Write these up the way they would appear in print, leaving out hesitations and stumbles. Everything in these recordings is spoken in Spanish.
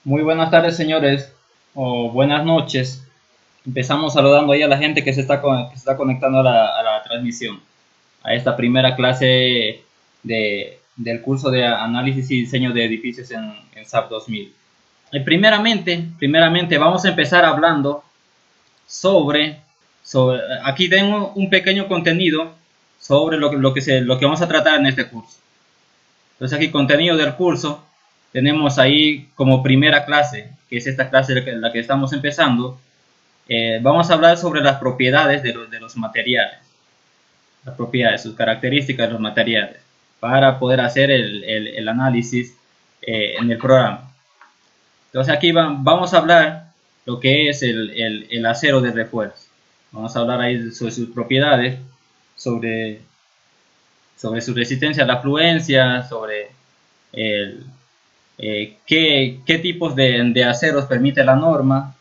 Muy buenas tardes, señores, o buenas noches. Empezamos saludando ahí a la gente que se está conectando a la transmisión, a esta primera clase del curso de análisis y diseño de edificios en SAP 2000. Primeramente vamos a empezar hablando sobre aquí tengo un pequeño contenido sobre lo que vamos a tratar en este curso. Entonces aquí contenido del curso, tenemos ahí como primera clase, que es esta clase la que estamos empezando. Vamos a hablar sobre las propiedades de los materiales, las propiedades, sus características de los materiales, para poder hacer el análisis en el programa. Entonces aquí vamos a hablar lo que es el acero de refuerzo. Vamos a hablar ahí sobre sus propiedades, sobre, sobre su resistencia a la fluencia, sobre el, qué tipos de aceros permite la norma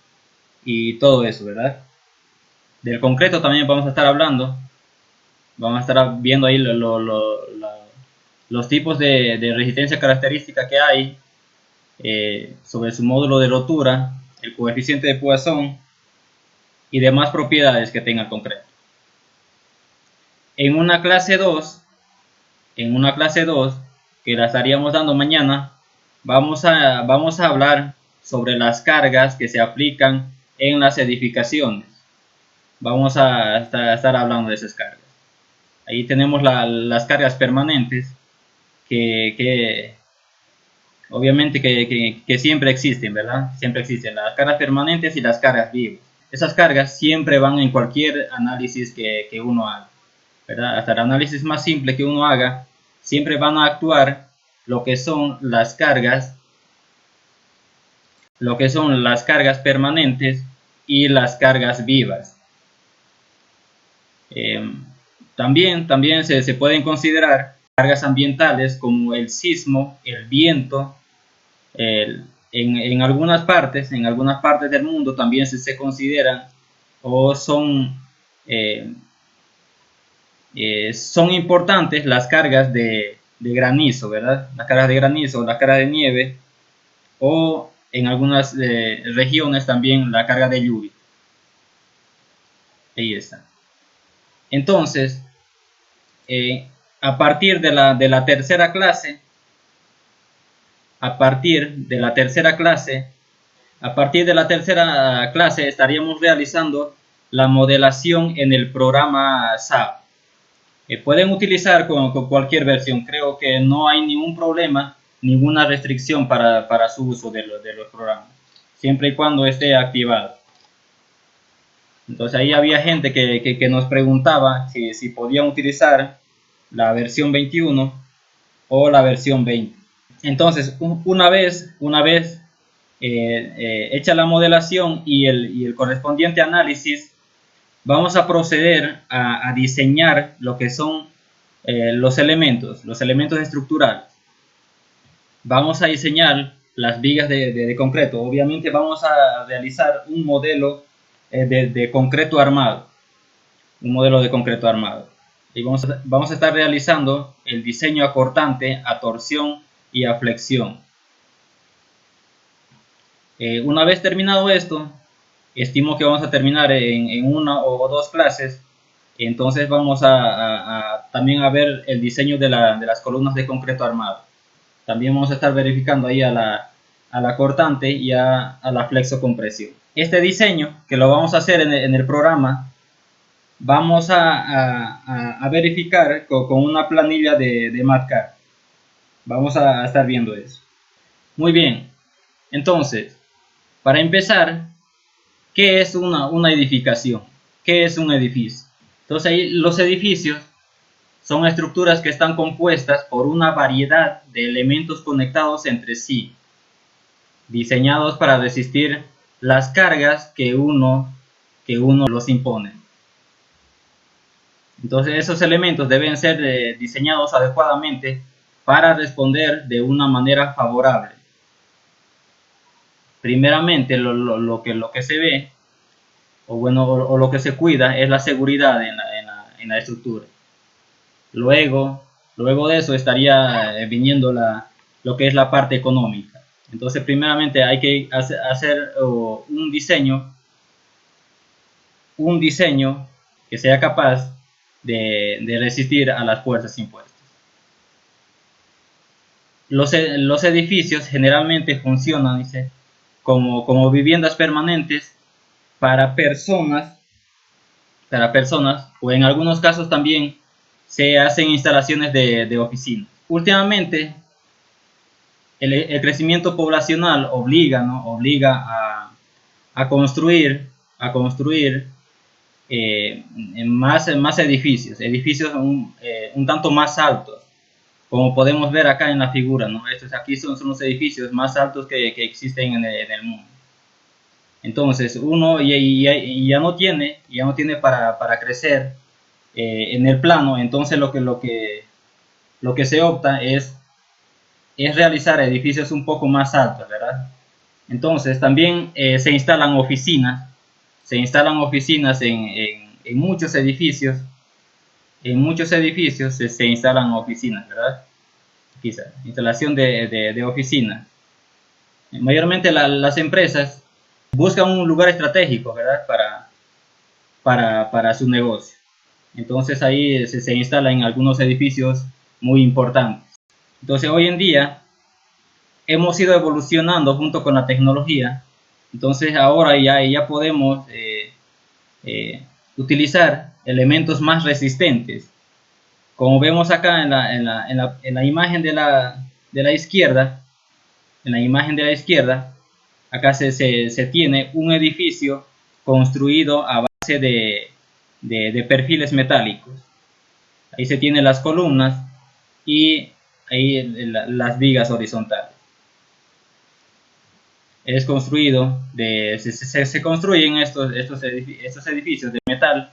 y todo eso, ¿verdad? Del concreto también vamos a estar hablando. Vamos a estar viendo ahí los tipos de resistencia característica que hay, sobre su módulo de rotura, el coeficiente de Poisson y demás propiedades que tenga el concreto. En una clase 2, que la estaríamos dando mañana, vamos a hablar sobre las cargas que se aplican en las edificaciones. Vamos a estar hablando de esas cargas. Ahí tenemos las cargas permanentes que obviamente que siempre existen, ¿verdad? Siempre existen las cargas permanentes y las cargas vivas. Esas cargas siempre van en cualquier análisis que uno haga, ¿verdad? Hasta el análisis más simple que uno haga, siempre van a actuar lo que son las cargas permanentes y las cargas vivas. También se pueden considerar cargas ambientales como el sismo, el viento. En algunas partes del mundo también se consideran o son importantes las cargas de granizo, ¿verdad? Las cargas de granizo, las cargas de nieve, o en algunas regiones también la carga de lluvia. Ahí está. Entonces, a partir de la tercera clase, estaríamos realizando la modelación en el programa SAP. Pueden utilizar con cualquier versión, creo que no hay ningún problema, ninguna restricción para su uso de los programas, siempre y cuando esté activado. Entonces ahí había gente que nos preguntaba si podían utilizar la versión 21 o la versión 20. Entonces, una vez hecha la modelación y el correspondiente análisis, vamos a proceder a diseñar lo que son los elementos estructurales. Vamos a diseñar las vigas de concreto. Obviamente vamos a realizar un modelo de concreto armado. Y vamos a estar realizando el diseño a cortante, a torsión y a flexión. Una vez terminado esto, estimo que vamos a terminar en una o dos clases. Entonces vamos también a ver el diseño de las columnas de concreto armado. También vamos a estar verificando ahí a la cortante y a la flexocompresión. Este diseño, que lo vamos a hacer en el programa, vamos a verificar con una planilla de MATLAB. Vamos a estar viendo eso. Muy bien. Entonces, para empezar, ¿qué es una edificación? ¿Qué es un edificio? Entonces, ahí los edificios son estructuras que están compuestas por una variedad de elementos conectados entre sí, diseñados para resistir las cargas que uno los impone. Entonces, esos elementos deben ser diseñados adecuadamente para responder de una manera favorable. Primeramente, lo que se ve o lo que se cuida es la seguridad en la estructura. Luego de eso estaría viniendo lo que es la parte económica. Entonces, primeramente hay que hacer un diseño que sea capaz de resistir a las fuerzas impuestas. Los edificios generalmente funcionan, dice, como viviendas permanentes para personas, o en algunos casos también se hacen instalaciones de oficinas. Últimamente, el crecimiento poblacional obliga, ¿no? Obliga a construir más edificios un tanto más altos, como podemos ver acá en la figura, ¿no? Estos aquí son los edificios más altos que existen en el mundo. Entonces uno ya no tiene para crecer en el plano. Entonces lo que se opta es realizar edificios un poco más altos, ¿verdad? Entonces también se instalan oficinas en muchos edificios. En muchos edificios se instalan oficinas, ¿verdad? Quizá, instalación de oficinas. Mayormente las empresas buscan un lugar estratégico, ¿verdad? Para su negocio. Entonces ahí se instala en algunos edificios muy importantes. Entonces hoy en día hemos ido evolucionando junto con la tecnología. Entonces ahora ya podemos utilizar elementos más resistentes. Como vemos acá en la imagen de la izquierda, acá se tiene un edificio construido a base de perfiles metálicos. Ahí se tienen las columnas y ahí las vigas horizontales. Es construido, se construyen estos edificios de metal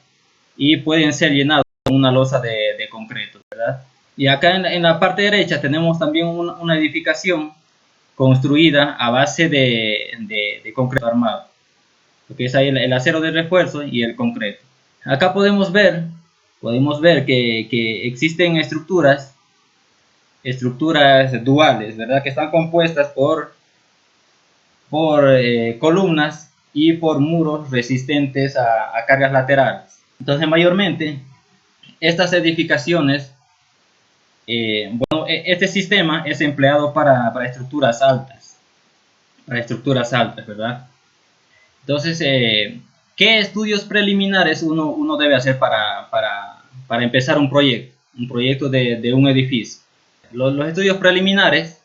y pueden ser llenados con una losa de concreto, ¿verdad? Y acá en la parte derecha tenemos también una edificación construida a base de concreto armado, lo que es ahí el acero de refuerzo y el concreto. Acá podemos ver que existen estructuras duales, ¿verdad? Que están compuestas por columnas y por muros resistentes a cargas laterales. Entonces, mayormente, estas edificaciones, este sistema es empleado para estructuras altas, ¿verdad? Entonces, ¿qué estudios preliminares uno debe hacer para empezar un proyecto de un edificio? Los estudios preliminares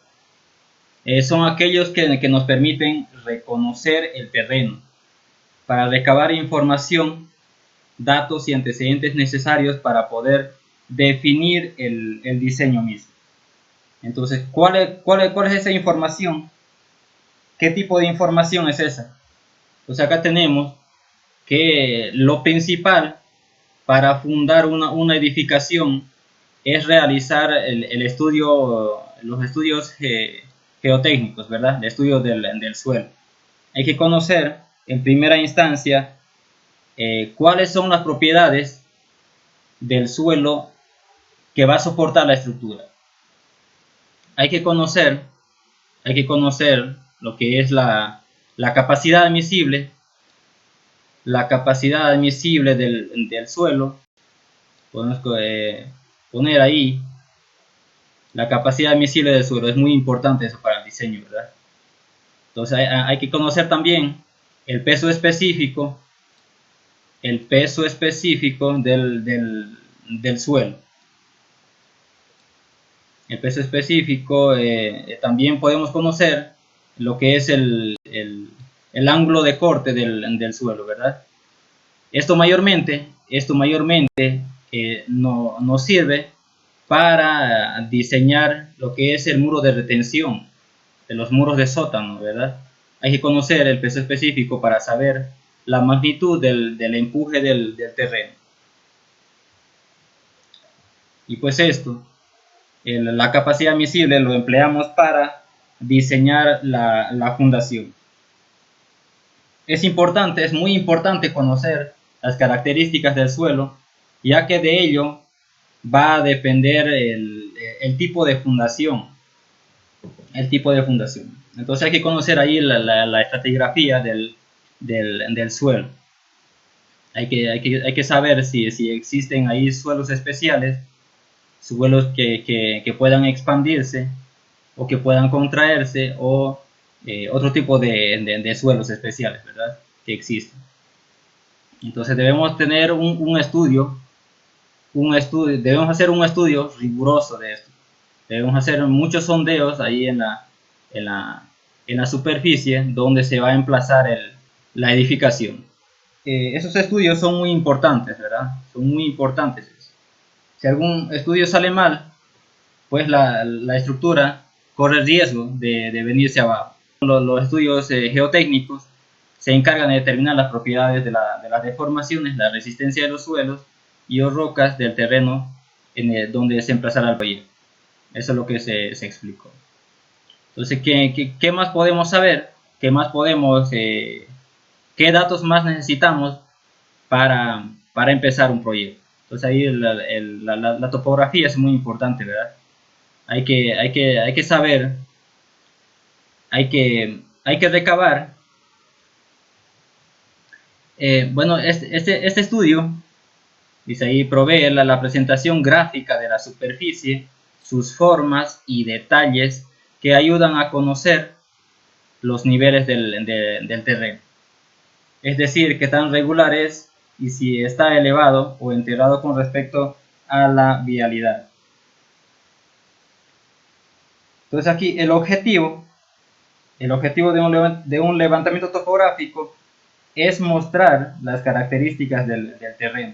son aquellos que nos permiten reconocer el terreno para recabar información, datos y antecedentes necesarios para poder definir el diseño mismo. Entonces, ¿cuál es esa información? ¿Qué tipo de información es esa? Pues acá tenemos que lo principal para fundar una edificación es realizar los estudios geotécnicos, ¿verdad? El estudio del suelo. Hay que conocer en primera instancia cuáles son las propiedades del suelo que va a soportar la estructura. Hay que conocer lo que es la capacidad admisible, del suelo. Podemos poner ahí la capacidad admisible del suelo. Es muy importante eso para el diseño, ¿verdad? Entonces hay que conocer también el peso específico del suelo. El peso específico, también podemos conocer lo que es el ángulo de corte del suelo, ¿verdad? Esto mayormente nos sirve para diseñar lo que es el muro de retención, de los muros de sótano, ¿verdad? Hay que conocer el peso específico para saber la magnitud del empuje del terreno. Y pues la capacidad admisible lo empleamos para diseñar la fundación. Es muy importante conocer las características del suelo, ya que de ello va a depender el tipo de fundación. Entonces hay que conocer ahí la estratigrafía del suelo. Hay que saber si existen ahí suelos especiales, suelos que puedan expandirse o que puedan contraerse, o otro tipo de suelos especiales, ¿verdad?, que existen. Entonces debemos tener un estudio, debemos hacer un estudio riguroso de esto. Debemos hacer muchos sondeos ahí en la, en la superficie donde se va a emplazar la edificación. Esos estudios son muy importantes, ¿verdad? Son muy importantes. Si algún estudio sale mal, pues la estructura corre riesgo de venirse abajo. Los estudios geotécnicos se encargan de determinar las propiedades de las deformaciones, la resistencia de los suelos y o rocas del terreno donde se emplazará el proyecto. Eso es lo que se explicó. Entonces, ¿qué más podemos saber? ¿Qué más podemos, qué datos más necesitamos para empezar un proyecto? Entonces ahí la topografía es muy importante, ¿verdad? Hay que saber, hay que recabar. Bueno, este estudio, dice ahí, provee la presentación gráfica de la superficie, sus formas y detalles que ayudan a conocer los niveles del terreno. Es decir, qué tan regular es y si está elevado o enterrado con respecto a la vialidad. Entonces aquí el objetivo de un levantamiento topográfico es mostrar las características del terreno,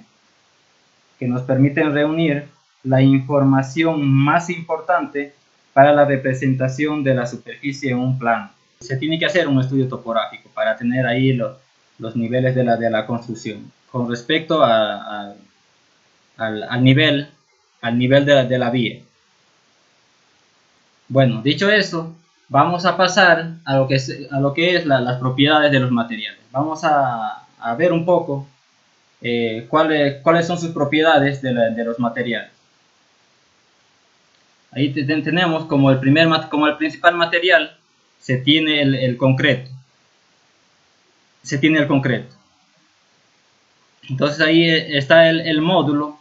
que nos permiten reunir la información más importante para la representación de la superficie en un plano. Se tiene que hacer un estudio topográfico para tener ahí los niveles de la construcción con respecto al nivel de la vía. Bueno, dicho esto, vamos a pasar a lo que es las propiedades de los materiales. Vamos a ver un poco cuáles son sus propiedades de los materiales. Ahí tenemos como el principal material se tiene el concreto. Entonces ahí está el módulo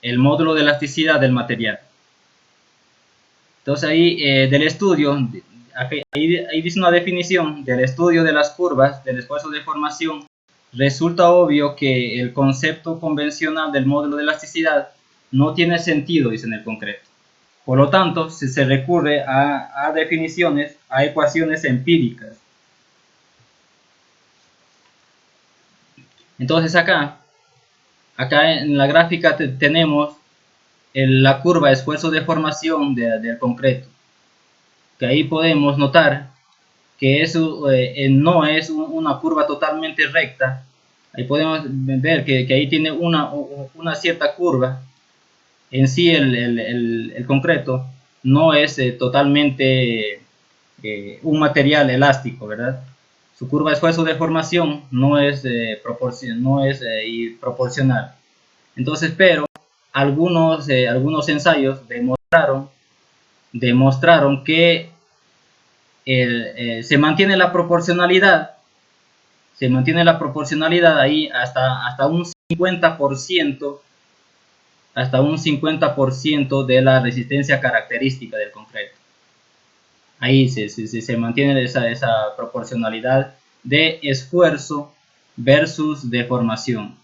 de elasticidad del material. Entonces ahí del estudio, ahí dice una definición del estudio de las curvas del esfuerzo de formación. Resulta obvio que el concepto convencional del módulo de elasticidad no tiene sentido, dice, en el concreto. Por lo tanto, se recurre a definiciones, a ecuaciones empíricas. Entonces acá en la gráfica tenemos la curva de esfuerzo de formación del concreto, que ahí podemos notar que eso no es una curva totalmente recta. Ahí podemos ver que ahí tiene una cierta curva. En sí el concreto no es totalmente un material elástico, ¿verdad? Su curva de esfuerzo de formación no es proporcional. Entonces, pero algunos ensayos demostraron que se mantiene la proporcionalidad ahí hasta un 50%, de la resistencia característica del concreto. Ahí se mantiene esa proporcionalidad de esfuerzo versus deformación.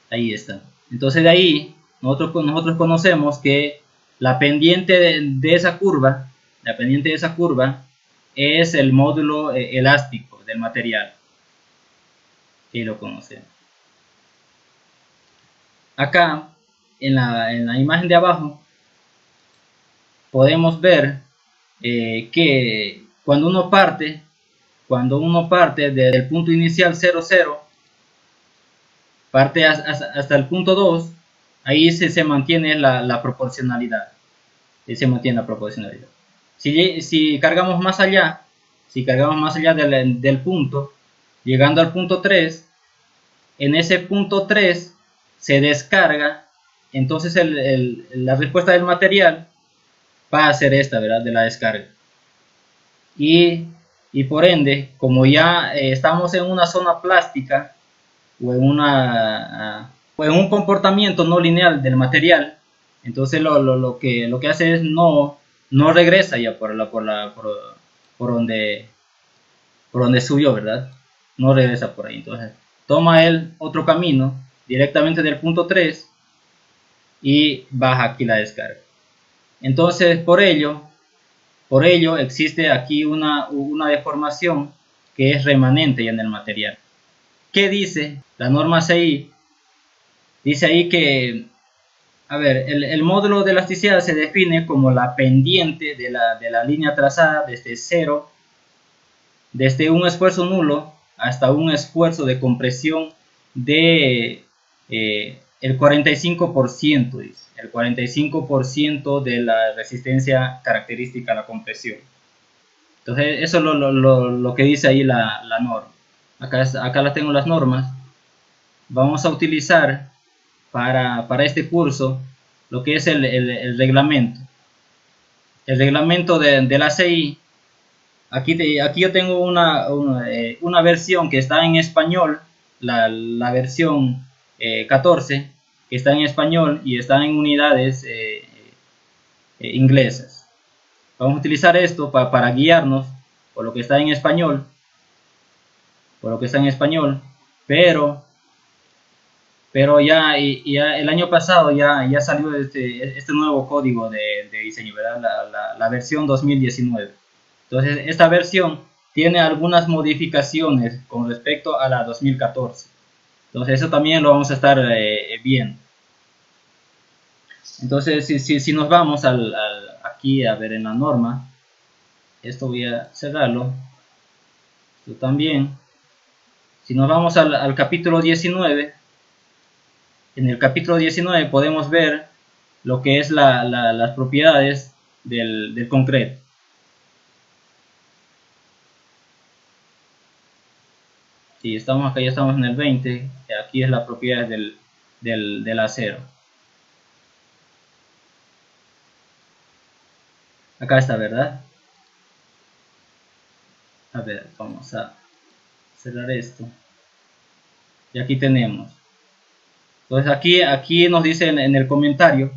Ahí está. Entonces de ahí nosotros conocemos que la pendiente de esa curva es el módulo elástico del material. Y lo conocemos. Acá en la imagen de abajo podemos ver que cuando uno parte desde el punto inicial 0, 0, parte hasta el punto 2, ahí se mantiene la proporcionalidad. Si cargamos más allá, del punto, llegando al punto 3, en ese punto 3 se descarga, entonces la respuesta del material va a ser esta, ¿verdad?, de la descarga. y, y por ende, como ya estamos en una zona plástica o o en un comportamiento no lineal del material, entonces lo que hace es no regresa ya por donde subió, ¿verdad? No regresa por ahí. Entonces, toma él otro camino directamente del punto 3 y baja aquí la descarga. Entonces, por ello existe aquí una deformación que es remanente ya en el material. ¿Qué dice la norma CI? Dice ahí que, a ver, el módulo de elasticidad se define como la pendiente de la línea trazada desde cero, desde un esfuerzo nulo hasta un esfuerzo de compresión de el 45%, dice, el 45% de la resistencia característica a la compresión. Entonces, eso es lo que dice ahí la norma. Acá las tengo las normas. Vamos a utilizar para este curso lo que es el reglamento. El reglamento de la CI. Aquí yo tengo una versión que está en español, la versión 14, que está en español y está en unidades inglesas. Vamos a utilizar esto para guiarnos por lo que está en español, pero ya el año pasado ya salió este nuevo código de diseño, ¿verdad? La versión 2019. Entonces, esta versión tiene algunas modificaciones con respecto a la 2014. Entonces, eso también lo vamos a estar viendo. Entonces, si nos vamos aquí a ver en la norma, esto voy a cerrarlo. Esto también. Si nos vamos al capítulo 19, en el capítulo 19 podemos ver lo que es las propiedades del concreto. Si estamos acá, ya estamos en el 20, aquí es la propiedad del acero. Acá está, ¿verdad? A ver, vamos a cerrar esto. Y aquí tenemos. Entonces aquí nos dice en el comentario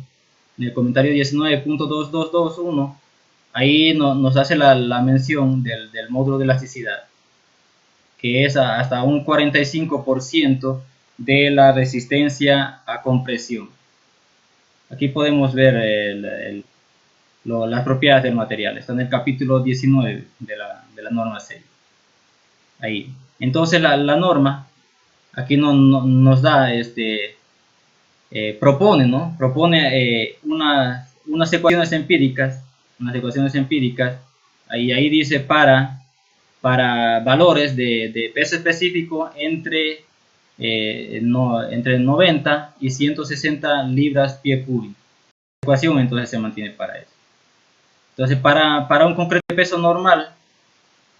19.2221, ahí nos hace la mención del módulo de elasticidad, que es hasta un 45% de la resistencia a compresión. Aquí podemos ver las propiedades del material. Está en el capítulo 19 de la norma 6. Ahí. Entonces la norma aquí nos da propone unas ecuaciones empíricas, ahí dice para valores de peso específico entre 90 y 160 libras pie cúbico. La ecuación entonces se mantiene para eso. Entonces para un concreto de peso normal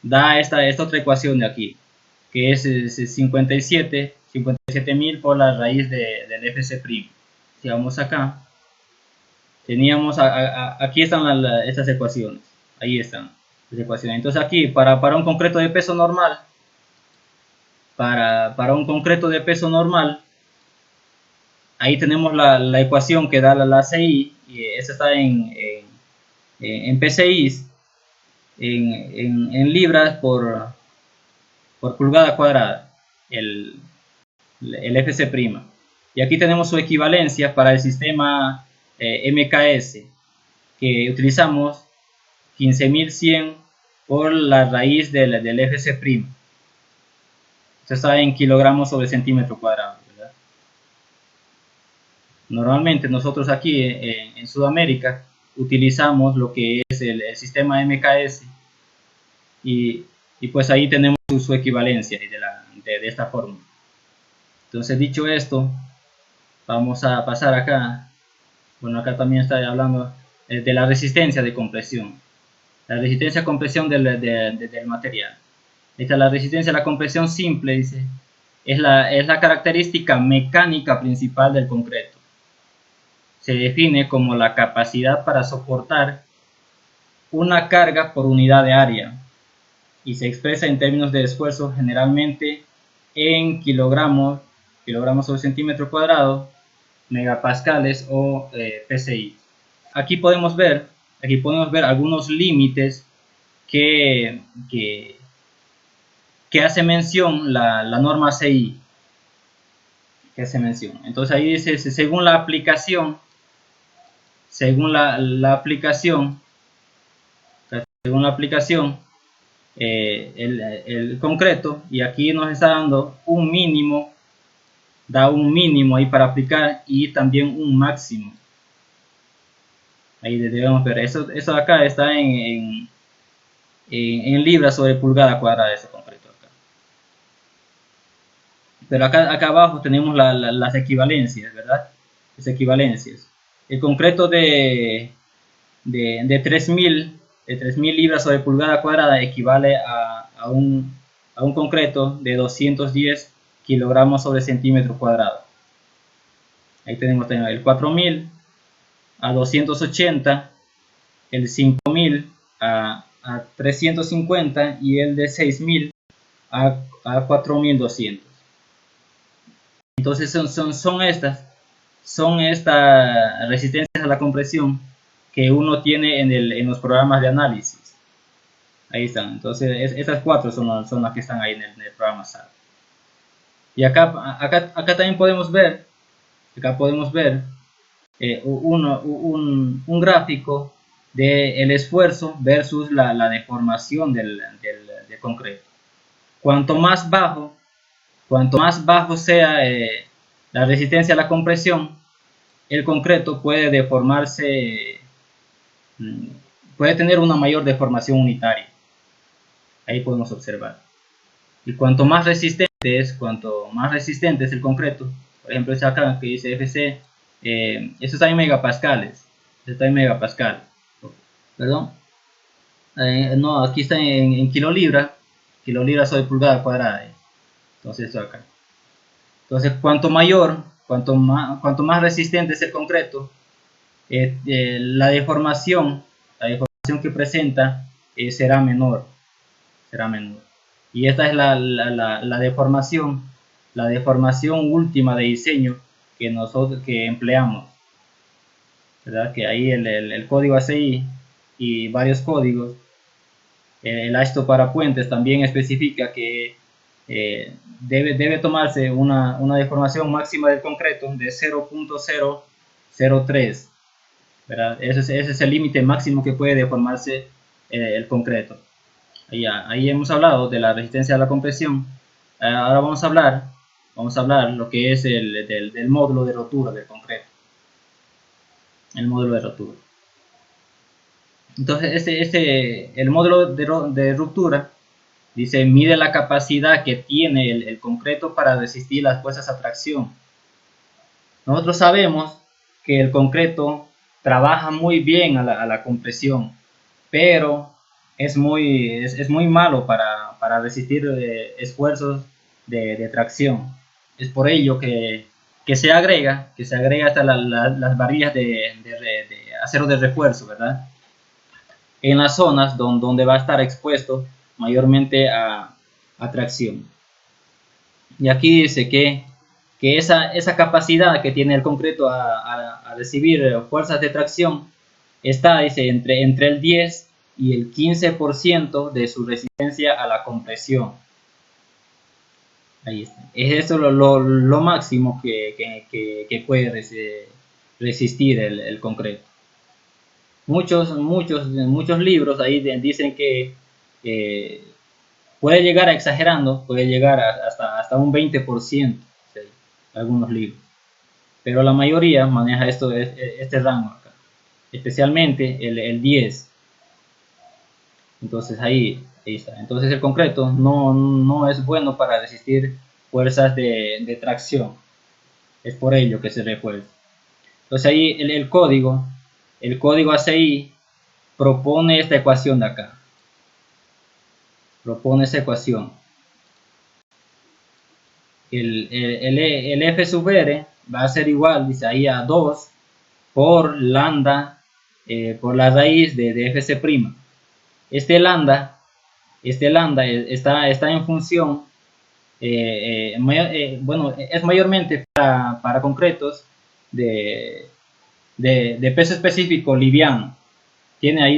da esta otra ecuación de aquí, que es 57.000 por la raíz del FC'. Si vamos acá, teníamos aquí están estas ecuaciones, ahí están las ecuaciones. Entonces aquí para un concreto de peso normal, ahí tenemos la ecuación que da la CI, y esta está en PCI, en libras por pulgada cuadrada, el FC'. Y aquí tenemos su equivalencia para el sistema MKS, que utilizamos 15.100 por la raíz del FC'. Esto está en kilogramos sobre centímetro cuadrado, ¿verdad? Normalmente nosotros aquí en Sudamérica utilizamos lo que es el sistema MKS, y pues ahí tenemos su equivalencia de esta forma. Entonces, dicho esto, vamos a pasar acá. Bueno, acá también está hablando de la resistencia de compresión. La resistencia a compresión del material. Esta es la resistencia a la compresión simple, dice. Es la característica mecánica principal del concreto. Se define como la capacidad para soportar una carga por unidad de área. y se expresa en términos de esfuerzo generalmente en kilogramos sobre centímetro cuadrado, megapascales o PSI. Aquí podemos ver algunos límites que hace mención la norma CI, que hace mención. Entonces ahí dice, según la aplicación, el concreto, y aquí nos está dando un mínimo, da un mínimo ahí para aplicar y también un máximo. Ahí debemos ver, eso de acá está en libras sobre pulgada cuadrada ese concreto acá. Pero acá abajo tenemos las equivalencias, ¿verdad? Las equivalencias. El concreto de 3000 libras sobre pulgada cuadrada equivale a un concreto de 210 kilogramos sobre centímetro cuadrado. Ahí tenemos el 4000 a 280, el 5000 a 350 y el de 6000 a 4200. Entonces son estas resistencias a la compresión que uno tiene en los programas de análisis. Ahí están. Entonces estas cuatro son las que están ahí en el programa SAT. Y acá también podemos ver un gráfico del esfuerzo versus la deformación del concreto. Cuanto más bajo sea la resistencia a la compresión, el concreto puede deformarse, puede tener una mayor deformación unitaria. Ahí podemos observar. Y cuanto más resistente es el concreto, por ejemplo, este acá que dice FC, esto está en megapascales. Perdón. No, aquí está en kilolibras sobre pulgada cuadrada. Entonces esto acá. Entonces cuanto más resistente es el concreto, la deformación que presenta será menor. Y esta es la deformación última de diseño que empleamos, ¿verdad? Que ahí el código ACI y varios códigos, el ASTO para puentes también especifica que debe tomarse una deformación máxima del concreto de 0.003, ¿verdad? Ese es el límite máximo que puede deformarse el concreto. Ahí hemos hablado de la resistencia a la compresión. Ahora vamos a hablar lo que es del módulo de rotura del concreto. El módulo de rotura. Entonces el módulo de ruptura dice, mide la capacidad que tiene el concreto para resistir las fuerzas de tracción. Nosotros sabemos que el concreto trabaja muy bien a la compresión, pero es muy malo para resistir esfuerzos de tracción. Es por ello que se agrega hasta las varillas de acero de refuerzo, ¿verdad? En las zonas donde va a estar expuesto mayormente a tracción. Y aquí dice que esa capacidad que tiene el concreto a recibir fuerzas de tracción está, dice, entre el 10 y el 15% de su resistencia a la compresión. Ahí está. Es eso lo máximo que puede resistir el concreto. Muchos libros ahí dicen que puede llegar puede llegar hasta un 20%, ¿sí? Algunos libros. Pero la mayoría maneja este rango acá, especialmente el 10. Entonces ahí está. Entonces el concreto no es bueno para resistir fuerzas de tracción. Es por ello que se refuerza. Entonces ahí el código ACI propone esta ecuación de acá. Propone esa ecuación. El F sub R va a ser igual, dice ahí, a 2 por lambda, por la raíz de FC'. Este lambda este lambda está en función, bueno, es mayormente para concretos de peso específico liviano. Tiene ahí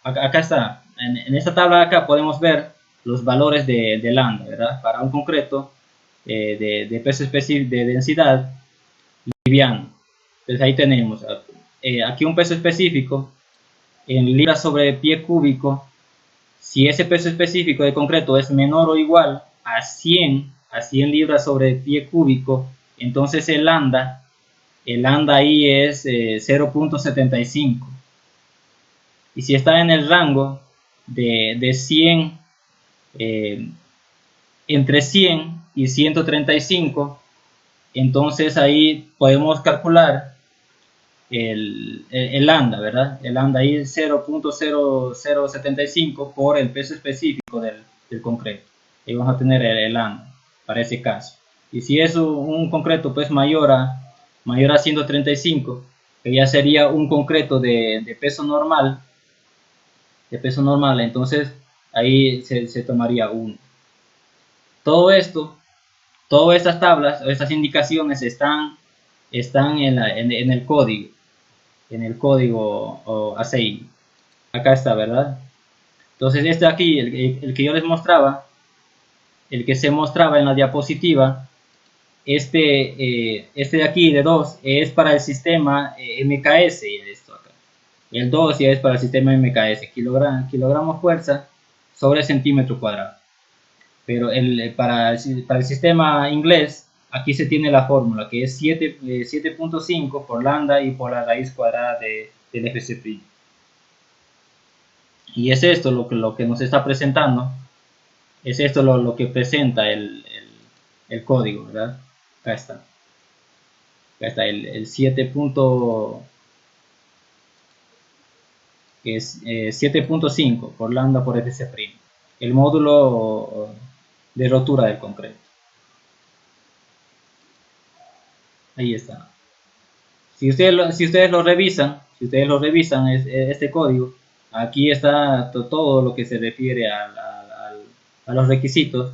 acá está, en esta tabla de acá podemos ver los valores de lambda, ¿verdad? Para un concreto de peso específico, de densidad liviano. Entonces ahí tenemos aquí un peso específico en libras sobre pie cúbico. Si ese peso específico de concreto es menor o igual a 100 libras sobre pie cúbico, entonces el lambda ahí es 0.75. Y si está en el rango de 100, entre 100 y 135, entonces ahí podemos calcular el lambda, ¿verdad? El lambda ahí es 0.0075 por el peso específico del concreto. Ahí vamos a tener el lambda para ese caso. Y si es un concreto pues mayor a 135, que ya sería un concreto de peso normal, entonces ahí se tomaría 1. Todo esto, todas estas tablas, estas indicaciones están en el código ACI. Acá está, ¿verdad? Entonces este aquí, el que yo les mostraba, el que se mostraba en la diapositiva, este de aquí, de 2, es para el sistema MKS, esto acá. El 2 ya es para el sistema MKS, kilogramos fuerza sobre centímetro cuadrado. Pero para el sistema inglés, aquí se tiene la fórmula, que es 7.5 por lambda y por la raíz cuadrada del FC'. Y es esto lo que nos está presentando, es esto lo que presenta el código, ¿verdad? Acá está el 7.5 por lambda por FC', el módulo de rotura del concreto. Ahí está. Si ustedes lo revisan, este código, aquí está todo lo que se refiere a los requisitos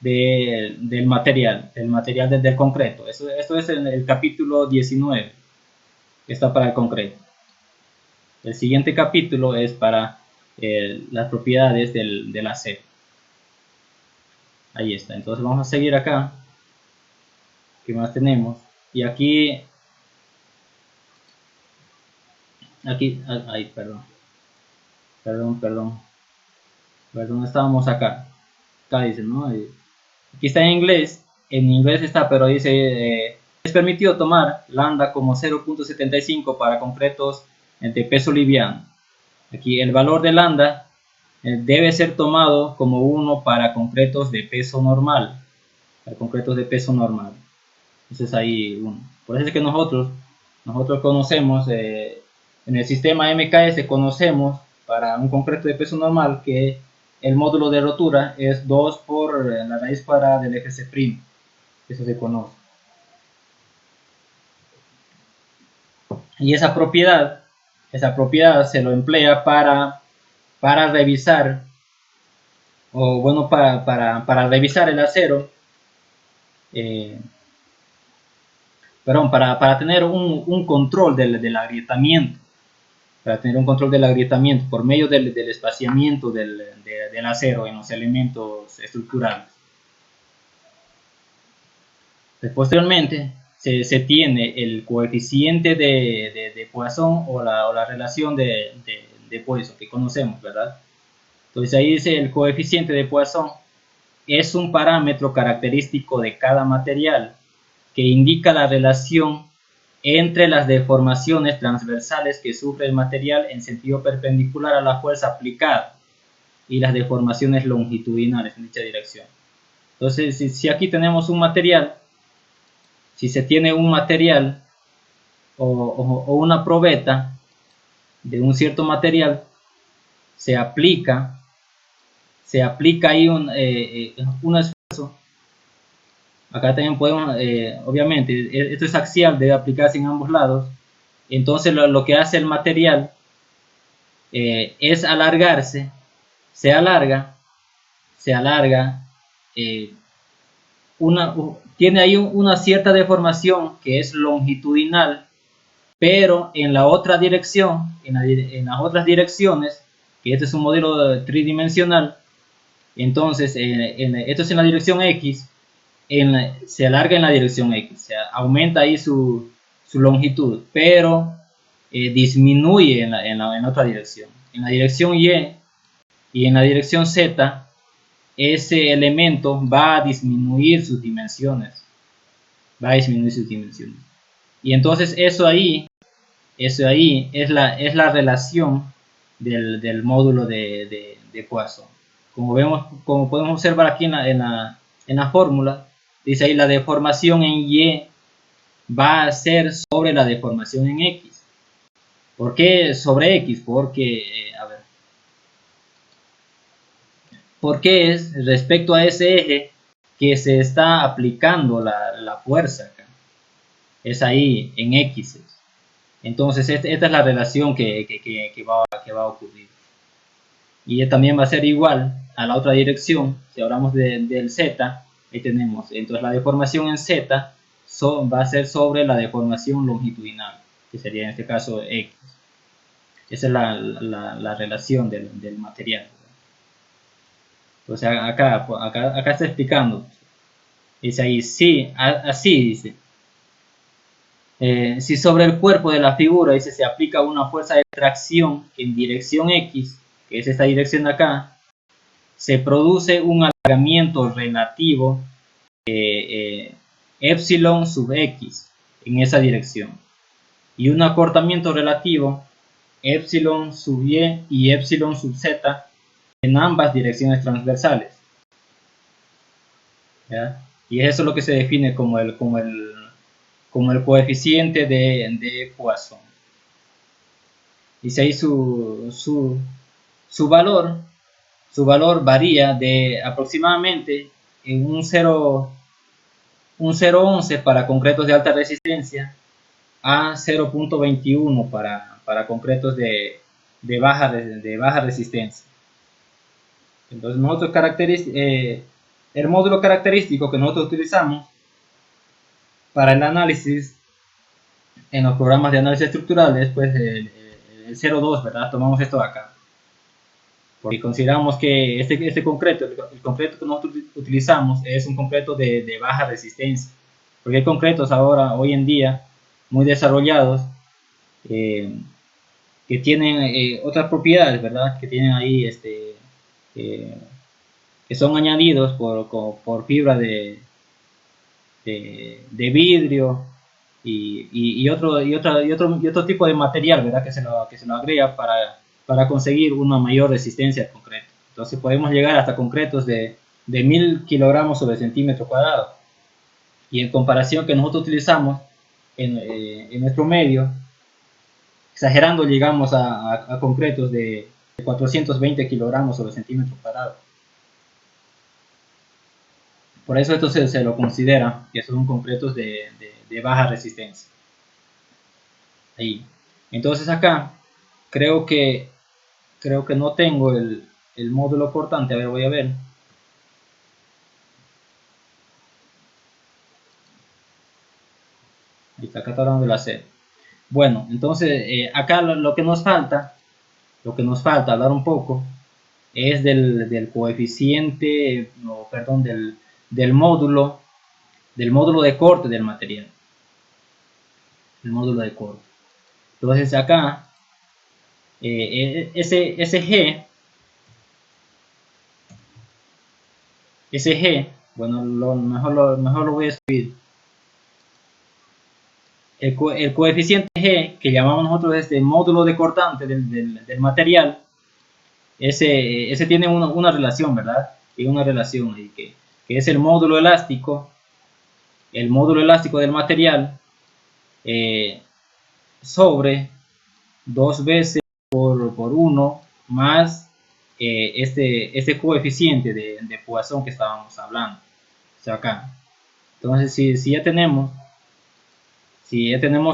del material del concreto. Esto es en el capítulo 19, que está para el concreto. El siguiente capítulo es para las propiedades del acero. Ahí está. Entonces vamos a seguir acá. ¿Qué más tenemos? Y aquí, ay, perdón, estábamos acá dice, ¿no? Aquí está en inglés está, pero dice, es permitido tomar lambda como 0.75 para concretos de peso liviano. Aquí el valor de lambda debe ser tomado como 1 para concretos de peso normal, entonces ahí 1. Por eso es que nosotros conocemos, en el sistema MKS conocemos para un concreto de peso normal que el módulo de rotura es 2 por la raíz cuadrada del FC'. Eso se conoce. Y esa propiedad se lo emplea para revisar, o bueno, para revisar el acero, para tener un control del agrietamiento. Para tener un control del agrietamiento por medio del espaciamiento del acero en los elementos estructurales. Posteriormente se tiene el coeficiente de Poisson o la relación de Poisson que conocemos, ¿verdad? Entonces ahí dice el coeficiente de Poisson es un parámetro característico de cada material que indica la relación entre las deformaciones transversales que sufre el material en sentido perpendicular a la fuerza aplicada y las deformaciones longitudinales en dicha dirección. Entonces, si aquí tenemos un material, si se tiene un material o una probeta de un cierto material, se aplica ahí un esfuerzo. Acá también podemos, obviamente, esto es axial, debe aplicarse en ambos lados. Entonces lo que hace el material es alargarse se alarga, eh, tiene ahí una cierta deformación que es longitudinal, pero en la otra dirección, en las otras direcciones, que este es un modelo tridimensional, entonces esto es en la dirección X, se alarga en la dirección X, se aumenta ahí su longitud, pero disminuye en otra dirección. En la dirección Y y en la dirección Z, ese elemento va a disminuir sus dimensiones. Y entonces eso ahí es la relación del módulo de Poisson. Como podemos observar aquí en la fórmula, dice ahí la deformación en Y va a ser sobre la deformación en X. ¿Por qué sobre X? Porque es respecto a ese eje que se está aplicando la fuerza acá. Es ahí en X. Entonces esta es la relación que va a ocurrir. Y también va a ser igual a la otra dirección. Si hablamos del Z, ahí tenemos. Entonces la deformación en Z va a ser sobre la deformación longitudinal, que sería en este caso X. Esa es la relación del material. Entonces acá está explicando. Dice ahí, sí, así dice. Si sobre el cuerpo de la figura dice, se aplica una fuerza de tracción en dirección X, que es esta dirección de acá, se produce un alargamiento relativo epsilon sub X en esa dirección y un acortamiento relativo epsilon sub Y epsilon sub Z en ambas direcciones transversales. ¿Ya? Y eso es lo que se define como el coeficiente de Poisson. Dice ahí su valor varía de aproximadamente en un 0,11 para concretos de alta resistencia a 0,21 para concretos de baja resistencia. Entonces el módulo característico que nosotros utilizamos para el análisis en los programas de análisis estructurales, pues el 0,2, ¿verdad? Tomamos esto de acá. Porque consideramos que el concreto que nosotros utilizamos es un concreto de baja resistencia. Porque hay concretos hoy en día, muy desarrollados, que tienen otras propiedades, ¿verdad? Que tienen ahí, que son añadidos por fibra de vidrio y otro tipo de material, ¿verdad? Que se lo agrega para conseguir una mayor resistencia al concreto. Entonces podemos llegar hasta concretos de 1000 kilogramos sobre centímetro cuadrado. Y en comparación que nosotros utilizamos en nuestro medio, exagerando, llegamos a concretos de 420 kilogramos sobre centímetro cuadrado. Por eso esto se lo considera que son concretos de baja resistencia. Ahí. Entonces acá creo que no tengo el módulo cortante. A ver, voy a ver. Acá está hablando de la C. Bueno, entonces acá lo que nos falta hablar un poco es del coeficiente, no, perdón, del módulo de corte del material. El módulo de corte. Entonces acá ese G, bueno, mejor lo voy a escribir. El coeficiente G, que llamamos nosotros módulo de cortante del material, ese tiene una relación, ¿verdad? Tiene una relación ahí, que es el módulo elástico del material sobre 2 veces por 1 más este coeficiente de Poisson que estábamos hablando. O sea, acá. Entonces, si ya tenemos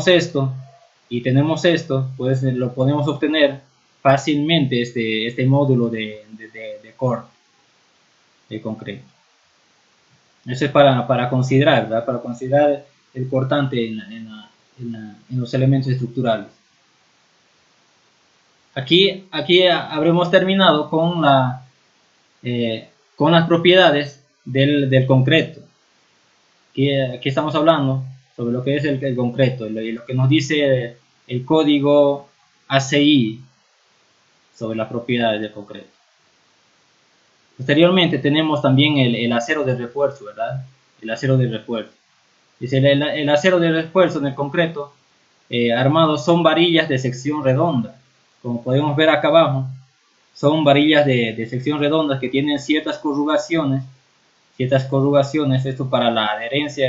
esto y tenemos esto, pues lo podemos obtener fácilmente este módulo de corte de concreto. Eso es para considerar, ¿verdad? Para considerar el cortante en los elementos estructurales. Aquí habremos terminado con las propiedades del concreto. Aquí estamos hablando sobre lo que es el concreto, lo que nos dice el código ACI sobre las propiedades del concreto. Posteriormente tenemos también el acero de refuerzo, ¿verdad? El acero de refuerzo. Dice, el acero de refuerzo en el concreto armado son varillas de sección redonda. Como podemos ver acá abajo, son varillas de sección redonda que tienen ciertas corrugaciones, esto para la adherencia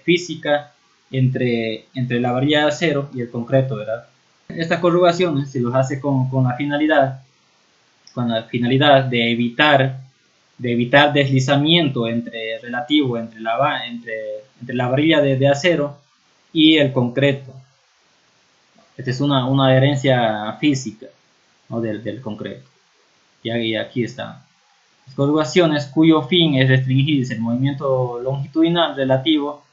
física entre la varilla de acero y el concreto, ¿verdad? Estas corrugaciones se los hace con la finalidad de evitar deslizamiento relativo entre la varilla de acero y el concreto. Esta es una adherencia física, ¿no? del concreto. Y aquí está. Las corrugaciones cuyo fin es restringir el movimiento longitudinal relativo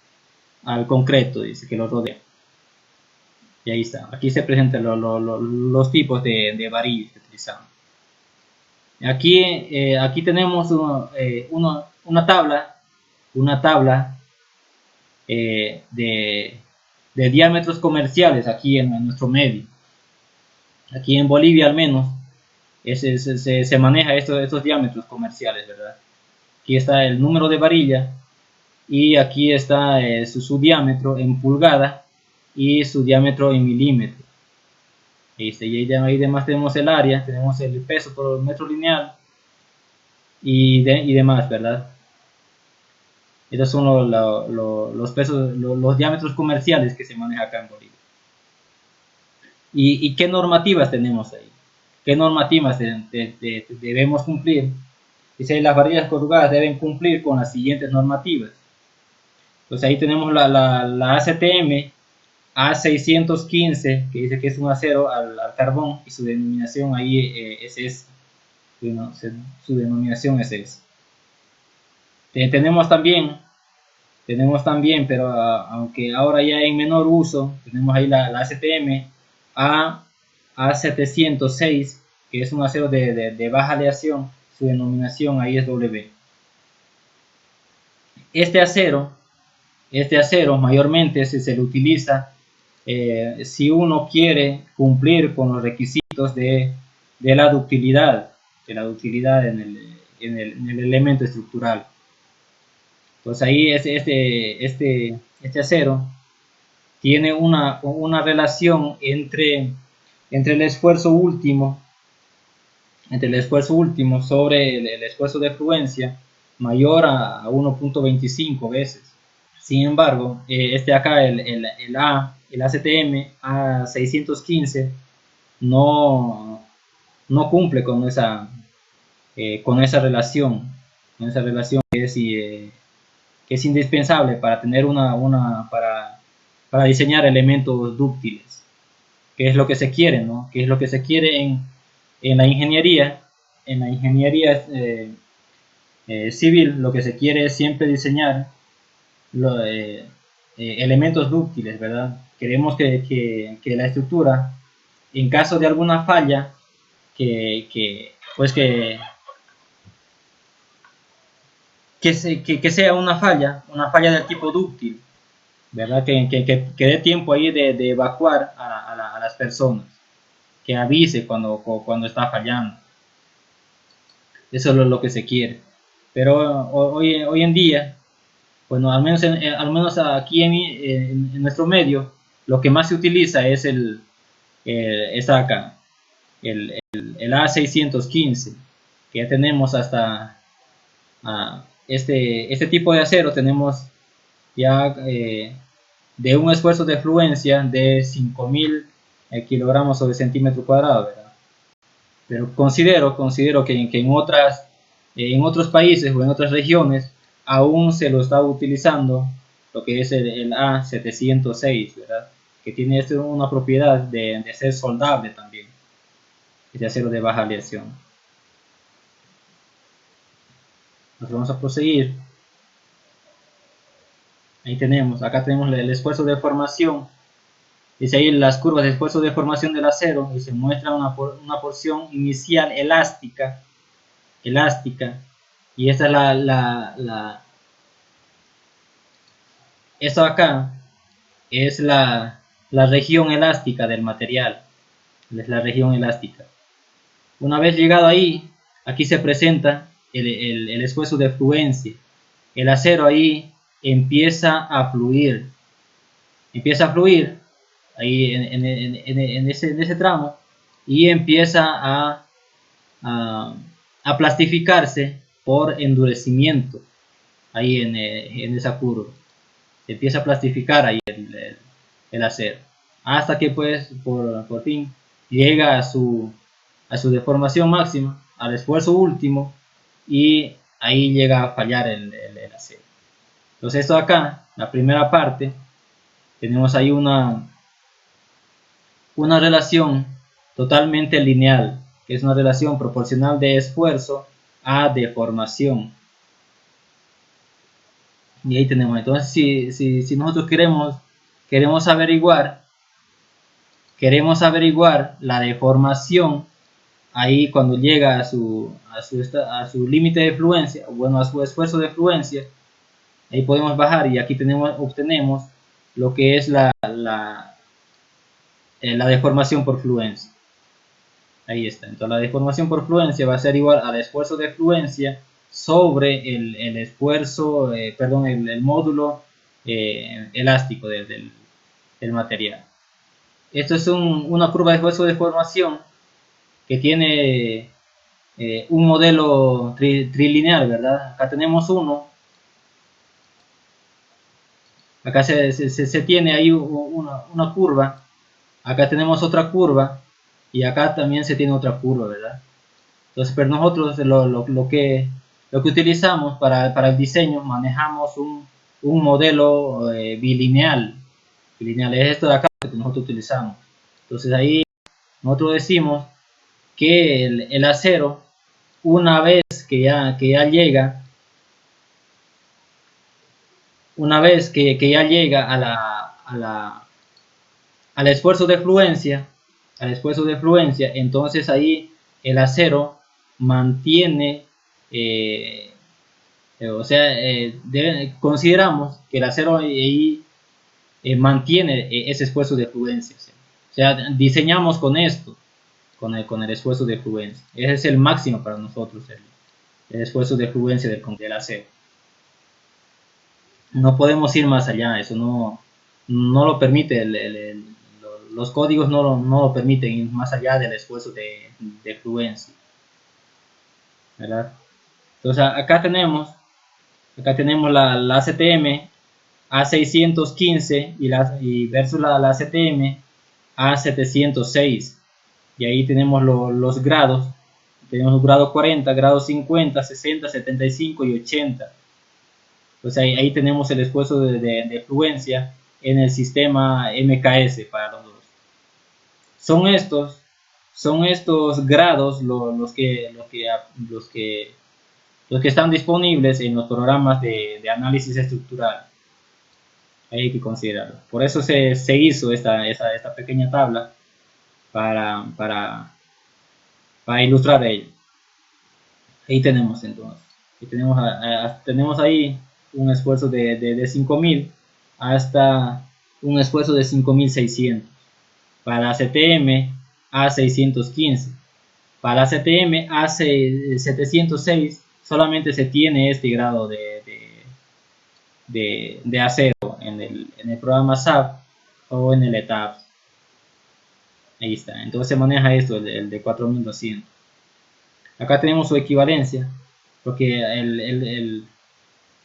al concreto, dice, que lo rodea. Y ahí está. Aquí se presentan los tipos de varillas que utilizamos. Aquí tenemos una tabla de diámetros comerciales aquí en nuestro medio. Aquí en Bolivia al menos se maneja estos diámetros comerciales, ¿verdad? Aquí está el número de varilla y aquí está su diámetro en pulgada y su diámetro en milímetro. Y ahí además tenemos el área, tenemos el peso por metro lineal y demás, ¿verdad? Estos son los pesos, los diámetros comerciales que se maneja acá en Bolivia. ¿Y qué normativas tenemos ahí? ¿Qué normativas debemos cumplir? Dice, las varillas corrugadas deben cumplir con las siguientes normativas. Pues ahí tenemos la ACTM A615, que dice que es un acero al carbón, y su denominación ahí es esa. Bueno, su denominación es esa. Tenemos también, pero aunque ahora ya en menor uso, tenemos ahí la ACTM A706, que es un acero de baja aleación, su denominación ahí es W. Este acero mayormente se le utiliza si uno quiere cumplir con los requisitos de la ductilidad, en el elemento estructural. Pues ahí este acero tiene una relación entre el esfuerzo último sobre el esfuerzo de fluencia mayor a 1.25 veces. Sin embargo, acá, el ACTM A615 no cumple con esa relación que es indispensable para tener para diseñar elementos dúctiles, que es lo que se quiere, ¿no? Que es lo que se quiere en la ingeniería. En la ingeniería civil, lo que se quiere es siempre diseñar elementos dúctiles, ¿verdad? Queremos que la estructura, en caso de alguna falla, que sea una falla del tipo dúctil, ¿verdad? Que dé tiempo ahí de evacuar a las personas, que avise cuando está fallando. Eso es lo que se quiere. Pero hoy en día, bueno, al menos aquí en nuestro medio, lo que más se utiliza es el A615, que ya tenemos hasta este tipo de acero. Tenemos ya de un esfuerzo de fluencia de 5000 kilogramos sobre centímetro cuadrado, ¿verdad? Pero considero que en otros países o en otras regiones aún se lo está utilizando lo que es el A706, ¿verdad? Que tiene una propiedad de ser soldable también. es de acero de baja aleación. Nos vamos a proseguir. Ahí tenemos, acá tenemos el esfuerzo de formación. Dice ahí las curvas de esfuerzo de formación del acero y se muestra una porción inicial elástica, y esta es esto acá es la región elástica del material, es la región elástica. Una vez llegado ahí, aquí se presenta el esfuerzo de fluencia. El acero ahí empieza a fluir ahí en ese tramo, y empieza a plastificarse por endurecimiento ahí en esa curva. Se empieza a plastificar ahí el acero, hasta que pues por fin llega a su deformación máxima, al esfuerzo último, y ahí llega a fallar el acero. Entonces esto acá, la primera parte, tenemos ahí una relación totalmente lineal, que es una relación proporcional de esfuerzo a deformación. Y ahí tenemos, entonces si nosotros queremos averiguar la deformación, ahí cuando llega a su límite de fluencia, bueno, a su esfuerzo de fluencia, ahí podemos bajar y aquí obtenemos lo que es la deformación por fluencia. Ahí está. Entonces la deformación por fluencia va a ser igual al esfuerzo de fluencia sobre el esfuerzo, el módulo elástico del material. Esto es una curva de esfuerzo de formación que tiene un modelo trilineal, ¿verdad? Acá tenemos uno. Acá se tiene ahí una curva. Acá tenemos otra curva. Y acá también se tiene otra curva, ¿verdad? Entonces, pero nosotros lo que utilizamos para el diseño, manejamos un modelo bilineal. Bilineal es esto de acá que nosotros utilizamos. Entonces ahí nosotros decimos que el acero, una vez que ya llega, al esfuerzo de fluencia, entonces ahí el acero mantiene, consideramos que el acero ahí mantiene ese esfuerzo de fluencia. O sea, diseñamos con esto, con el esfuerzo de fluencia. Ese es el máximo para nosotros, el esfuerzo de fluencia del acero. No podemos ir más allá, eso no lo permite, los códigos no lo permiten ir más allá del esfuerzo de fluencia, ¿verdad? Entonces acá tenemos la ACTM A615 y versus la ACTM A706, y ahí tenemos los grados. Tenemos grado 40, grado 50, 60, 75 y 80. Pues ahí tenemos el esfuerzo de fluencia en el sistema MKS para los dos. Son estos grados los que están disponibles en los programas de análisis estructural. Hay que considerarlo. Por eso se hizo esta pequeña tabla para ilustrar ello. Ahí tenemos entonces. Tenemos ahí un esfuerzo de 5000 hasta un esfuerzo de 5600. Para la CTM A615. Para la CTM A706 solamente se tiene este grado de acero en el programa SAP o en el ETAP. Ahí está. Entonces se maneja esto, el de 4200. Acá tenemos su equivalencia, porque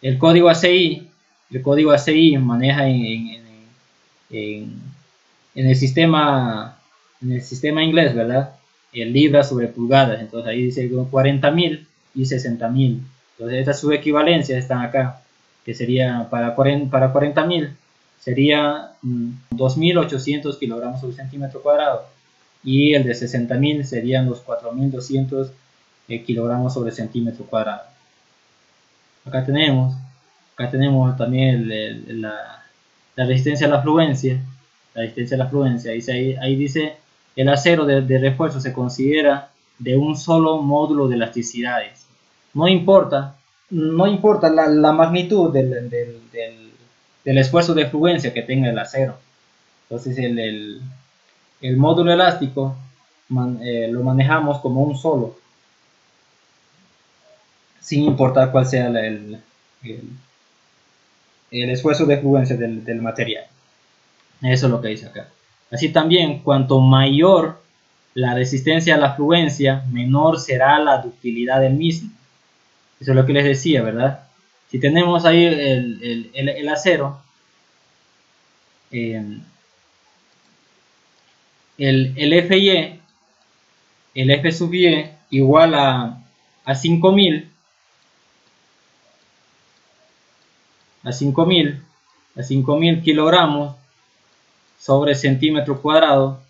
el código ACI maneja en el sistema inglés, ¿verdad? El libras sobre pulgadas. Entonces ahí dice 40.000 y 60.000. Entonces estas subequivalencias están acá, que sería para 40.000 sería 2.800 kilogramos sobre centímetro cuadrado, y el de 60.000 serían los 4.200 kilogramos sobre centímetro cuadrado. Acá tenemos también la resistencia a la fluencia. Ahí dice, el acero de refuerzo se considera de un solo módulo de elasticidades. No importa la magnitud del esfuerzo de fluencia que tenga el acero. Entonces el módulo elástico lo manejamos como un solo, sin importar cuál sea el esfuerzo de fluencia del material. Eso es lo que dice acá. Así también, cuanto mayor la resistencia a la fluencia, menor será la ductilidad del mismo. Eso es lo que les decía, ¿verdad? Si tenemos ahí el acero, el FY, el F sub Y igual a 5.000, a 5.000 kilogramos sobre centímetro cuadrado,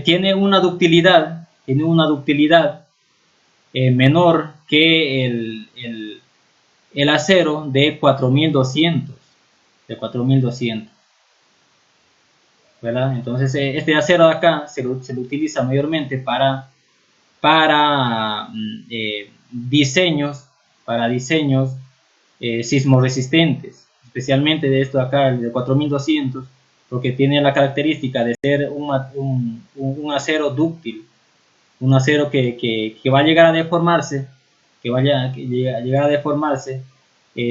tiene una ductilidad menor que el acero de 4.200, ¿verdad? Entonces este acero de acá se lo utiliza mayormente para diseños sismoresistentes, especialmente de esto acá, el de 4.200, porque tiene la característica de ser un acero dúctil, un acero que va a llegar a deformarse,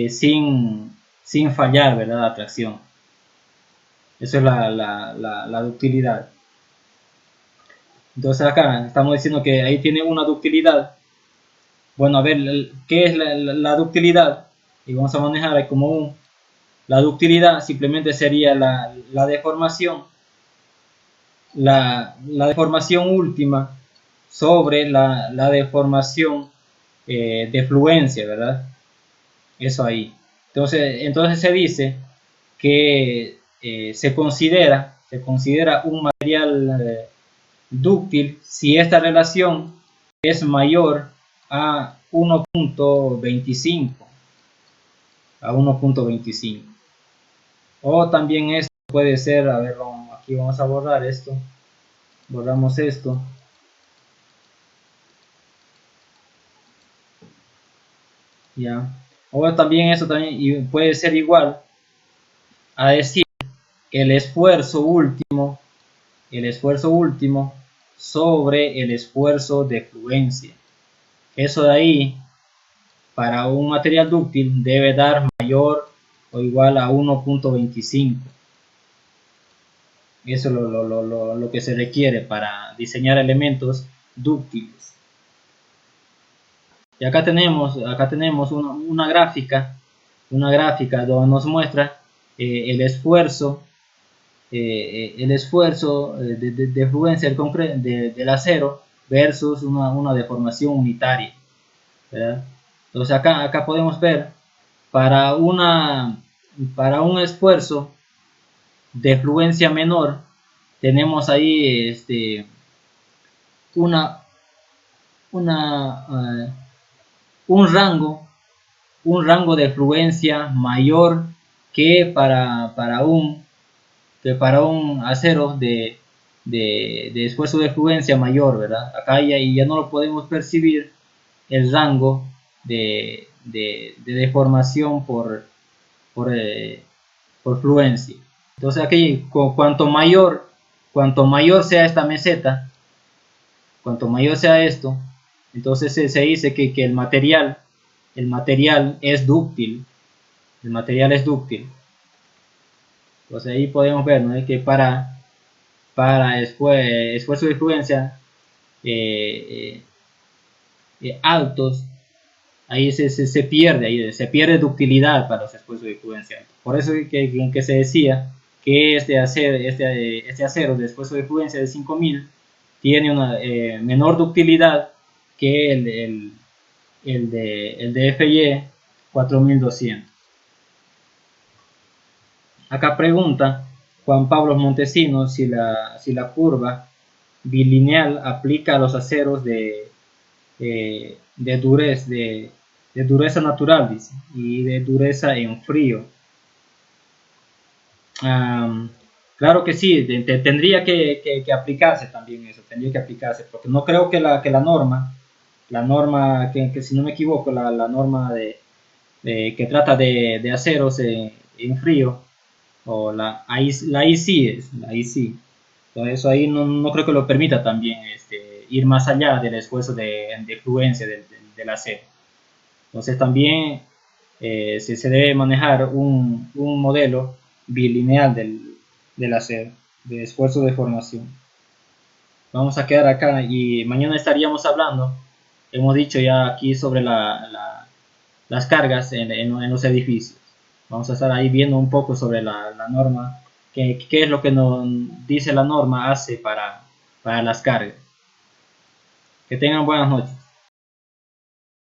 sin fallar, ¿verdad? La tracción. Eso es la ductilidad. Entonces acá estamos diciendo que ahí tiene una ductilidad. Bueno, a ver, ¿qué es la ductilidad? Y vamos a manejar ahí como la ductilidad simplemente sería la deformación, la deformación última sobre la deformación de fluencia, ¿verdad? Eso ahí. Entonces se dice que se considera un material dúctil si esta relación es mayor a 1.25, o también esto puede ser, a ver, aquí vamos a borrar esto, borramos esto, ya, o también eso también puede ser igual a decir el esfuerzo último sobre el esfuerzo de fluencia. Eso de ahí, para un material dúctil, debe dar mayor o igual a 1.25. Eso es lo que se requiere para diseñar elementos dúctiles. Y acá tenemos una gráfica donde nos muestra el esfuerzo de fluencia del acero versus una deformación unitaria, ¿verdad? Entonces acá podemos ver para un esfuerzo de fluencia menor tenemos ahí un rango de fluencia mayor que para un acero de esfuerzo de fluencia mayor, ¿verdad? Acá ya no lo podemos percibir el rango de deformación por fluencia. Entonces aquí cuanto mayor sea esta meseta, cuanto mayor sea esto, entonces se dice que el material es dúctil. Entonces ahí podemos ver, ¿no? Que para esfuerzo de fluencia altos, ahí se pierde ductilidad para los esfuerzos de fluencia. Por eso que se decía que este acero de esfuerzo de fluencia de 5.000 tiene una menor ductilidad que el de FY 4.200. Acá pregunta Juan Pablo Montesinos si la curva bilineal aplica a los aceros de dureza, de dureza natural, dice, y de dureza en frío. Claro que sí, tendría que aplicarse también eso, tendría que aplicarse, porque no creo que que la norma que si no me equivoco, la norma que trata de aceros en frío, o la IC es, la IC. Entonces eso ahí no creo que lo permita también ir más allá del esfuerzo de fluencia del acero. Entonces también se debe manejar un modelo bilineal del acero, de esfuerzo de formación. Vamos a quedar acá y mañana estaríamos hablando, hemos dicho ya aquí sobre las cargas en los edificios. Vamos a estar ahí viendo un poco sobre la norma, qué es lo que nos dice la norma hace para las cargas. Que tengan buenas noches.